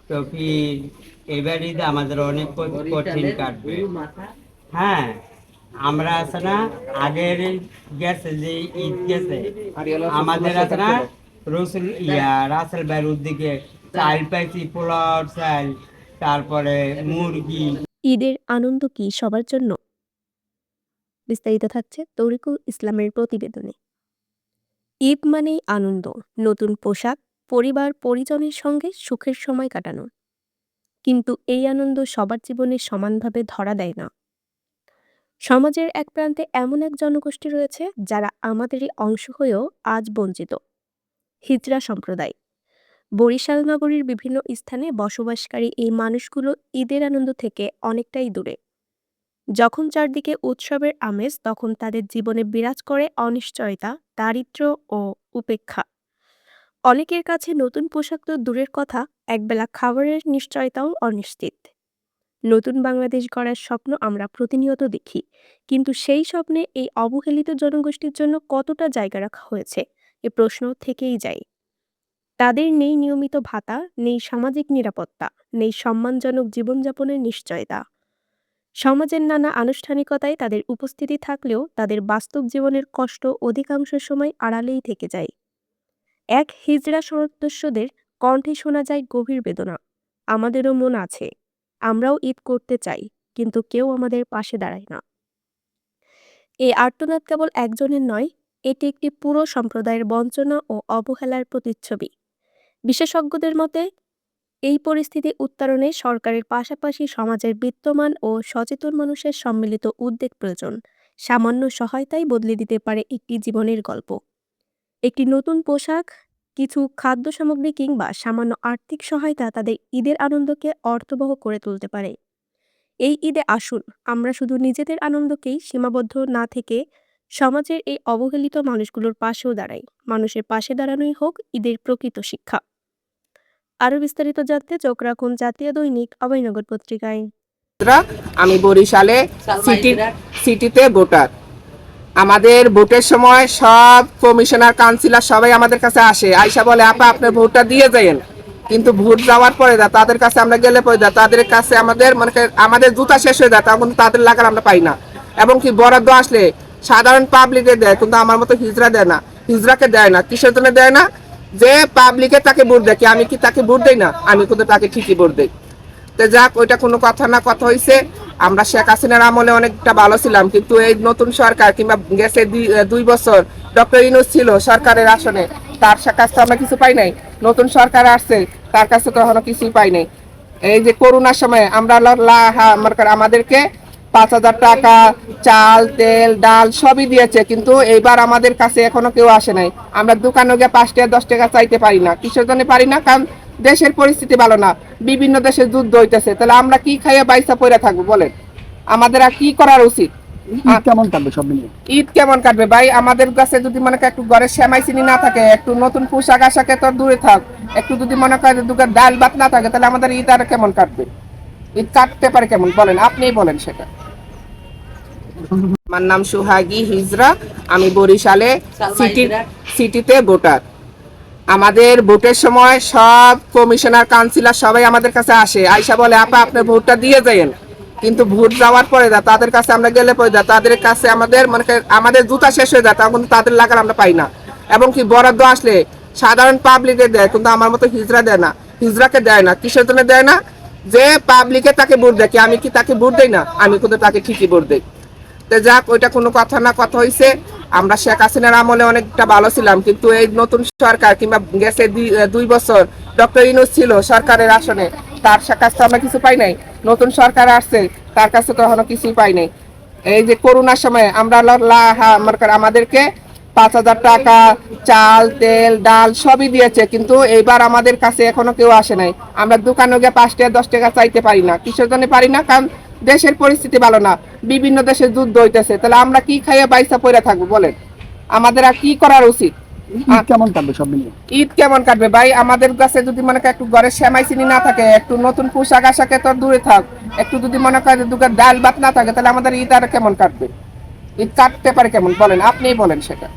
তো ফির এবার ঈদে আমাদের অনেক কঠিন কাটবে। হ্যাঁ, আমরা আছে না আগের গেছে যে ঈদ গেছে আমাদের আছে না রাসেল বাইরুর দিকে চাল পাইছি, পোলাও চাল, তারপরে মুরগি। ঈদের আনন্দ কি সবার জন্য? বিস্তারিত থাকছে তরিকুল ইসলামের প্রতিবেদনে। ঈদ মানেই আনন্দ, নতুন পোশাক, পরিবার পরিজনের সঙ্গে সুখের সময় কাটানো। কিন্তু এই আনন্দ সবার জীবনে সমানভাবে ধরা দেয় না। সমাজের এক প্রান্তে এমন এক জনগোষ্ঠী রয়েছে যারা আমাদেরই অংশ হয়েও আজ বঞ্চিত। হিজড়া সম্প্রদায়। বরিশাল নগরীর বিভিন্ন স্থানে বসবাসকারী এই মানুষগুলো ঈদের আনন্দ থেকে অনেকটাই দূরে। যখন চারদিকে উৎসবের আমেজ, তখন তাদের জীবনে বিরাজ করে অনিশ্চয়তা, দারিদ্র্য ও উপেক্ষা। অনেকের কাছে নতুন পোশাক তো দূরের কথা, একবেলা খাবারের নিশ্চয়তাও অনিশ্চিত। নতুন বাংলাদেশ গড়ার স্বপ্ন আমরা প্রতিনিয়ত দেখি, কিন্তু সেই স্বপ্নে এই অবহেলিত জনগোষ্ঠীর জন্য কতটা জায়গা রাখা হয়েছে এ প্রশ্ন থেকেই যায়। তাদের নেই নিয়মিত ভাতা, নেই সামাজিক নিরাপত্তা, নেই সম্মানজনক জীবনযাপনের নিশ্চয়তা। সমাজের নানা আনুষ্ঠানিকতায় তাদের উপস্থিতি থাকলেও তাদের বাস্তব জীবনের কষ্ট অধিকাংশ সময় আড়ালেই থেকে যায়। এক হিজড়া সদস্যদের কণ্ঠে শোনা যায় গভীর বেদনা। আমাদেরও মন আছে, আমরাও ঈদ করতে চাই, কিন্তু কেউ আমাদের পাশে দাঁড়ায় না। এই আর্তনাদ কেবল একজনের নয়, এটি একটি পুরো সম্প্রদায়ের বঞ্চনা ও অবহেলার প্রতিচ্ছবি। বিশেষজ্ঞদের মতে এই পরিস্থিতি উত্তরণে সরকারের পাশাপাশি সমাজের বিত্তমান ও সচেতন মানুষের সম্মিলিত উদ্যোগ প্রয়োজন। সামান্য সহায়তাই বদলে দিতে পারে একটি জীবনের গল্প। একটি নতুন পোশাক, কিছু খাদ্য সামগ্রী কিংবা সামান্য আর্থিক সহায়তা তাদের ঈদের আনন্দকে অর্থবহ করে তুলতে পারে। এই ঈদে আসুন আমরা শুধু নিজেদের আনন্দকেই সীমাবদ্ধ না থেকে সমাজের এই অবহেলিত মানুষগুলোর পাশেও দাঁড়াই। মানুষের পাশে দাঁড়ানোই হোক ঈদের প্রকৃত শিক্ষা। আরও বিস্তারিত জানতে চোখ রাখুন জাতীয় দৈনিক অভয়নগর পত্রিকায়। আমি বরিশালে সিটিতে ভোটার। আমাদের ভোটের সময় সব কমিশনার কাউন্সিলর সবাই আমাদের কাছে আসে, আইসা বলে আপা আপনার ভোটটা দিয়ে যাইয়েন। কিন্তু ভোট যাওয়ার পরে তাদের কাছে আমরা গেলে পরে তাদের কাছে আমাদের জুতা শেষ হয়ে যায়, তখন তাদের লাগার আমরা পাই না। এবং কি বরাদ্দ আসলে সাধারণ পাবলিকে দেয়, কিন্তু আমার মতো হিজড়া দেয় না, হিজড়াকে দেয় না। কিসের জন্য দেয় না? যে পাবলিকে তাকে ভোট দেয়, আমি কি তাকে ভোট দেই না? আমি কিন্তু তাকে ঠিকই ভোট দেই। তো যাক, ওইটা কোনো কথা না, কথা হয়েছে আমরা শেখ হাসিনার আমলে অনেকটা ভালো ছিলাম, কিন্তু এই নতুন সরকার কিংবা গেছে 2 বছর ডক্টর ইউনূস ছিল সরকারের আসনে, তার কাছ তো আমরা কিছু পাই নাই। নতুন সরকার আসছে, তার কাছে তো এখনো কিছুই পাই নাই। এই যে করোনার সময় আমরা আমাদেরকে 5,000 টাকা, চাল, তেল, ডাল সবই দিয়েছে, কিন্তু এইবার আমাদের কাছে এখনো কেউ আসে নাই। আমরা দোকানে গিয়ে 5 টাকা 10 টাকা চাইতে পারি না। কিসের জন্য পারি না? কারণ দেশের পরিস্থিতি ভালো না, বিভিন্ন দেশে যুদ্ধ হইতেছে। তাহলে আমরা কি খাইয়া বাইসা পড়ে থাকবো বলেন? আমাদের আর কি করার উচিত? ঈদ কেমন কাটবে সব মিলিয়ে? ঈদ কেমন কাটবে ভাই? আমাদের কাছে যদি মনে করেন একটু ঘরে সেমাই চিনি না থাকে, একটু নতুন পোশাক আশাকে তো দূরে থাক, একটু যদি মনে করেন দুটো ডাল ভাত না থাকে, তাহলে আমাদের ঈদ আর কেমন কাটবে? ঈদ কাটতে পারে কেমন বলেন? আপনিই বলেন সেটা। আমার নাম সুহাগী হিজরা, আমি বরিশালে সিটিতে ভোটার। আমাদের ভোটের সময় সব কমিশনার কাউন্সিলর সবাই আমাদের কাছে আসে, আইসা বলে আপা আপনার ভোটটা দিয়ে যাইয়েন। কিন্তু ভোট যাওয়ার পরে তাদের কাছে আমরা গেলে পরে তাদের কাছে আমাদের জুতা শেষ হয়ে যায়, তখন তাদের লাগার আমরা পাই না। এবং কি বরাদ্দ আসলে সাধারণ পাবলিকে দেয়, কিন্তু আমার মতো হিজড়া দেয় না, হিজড়াকে দেয় না। কিসের জন্য দেয় না? যে পাবলিকে তাকে ভোট দেয়, আমি কি তাকে ভোট দেই না? আমি কিন্তু তাকে ঠিকই ভোট দেই। তো যাক, ওইটা কোনো কথা না, কথা হয়েছে আমরা শেখ হাসিনার আমলে অনেকটা ভালো ছিলাম, কিন্তু এই নতুন সরকার কিংবা গেছে 2 বছর ডক্টর ইউনূস ছিল সরকারের আসনে, তার কাছ তো আমরা কিছু পাই নাই। নতুন সরকার আসছে, তার কাছে তো এখনো কিছুই পাই নাই। এই যে করোনার সময় আমরা আমাদেরকে 5,000 টাকা, চাল, তেল, ডাল সবই দিয়েছে, কিন্তু এইবার আমাদের কাছে এখনো কেউ আসে নাই। আমরা দোকানে গিয়ে 5 টাকা 10 টাকা চাইতে পারি না। কিসের জন্য পারি না? কারণ দেশের পরিস্থিতি ভালো না, বিভিন্ন দেশে যুদ্ধ হইতেছে। তাহলে আমরা কি খাইয়া বাইসা পড়ে থাকবো বলেন? আমাদের আর কি করার উচিত? ঈদ কেমন কাটবে সব মিলিয়ে? ঈদ কেমন কাটবে ভাই? আমাদের কাছে যদি মনে করেন একটু ঘরে সেমাই চিনি না থাকে, একটু নতুন পোশাক আশাকে তো দূরে থাক, একটু যদি মনে করেন দুটো ডাল ভাত না থাকে, তাহলে আমাদের ঈদ আর কেমন কাটবে? ঈদ কাটতে পারে কেমন বলেন? আপনিই বলেন সেটা।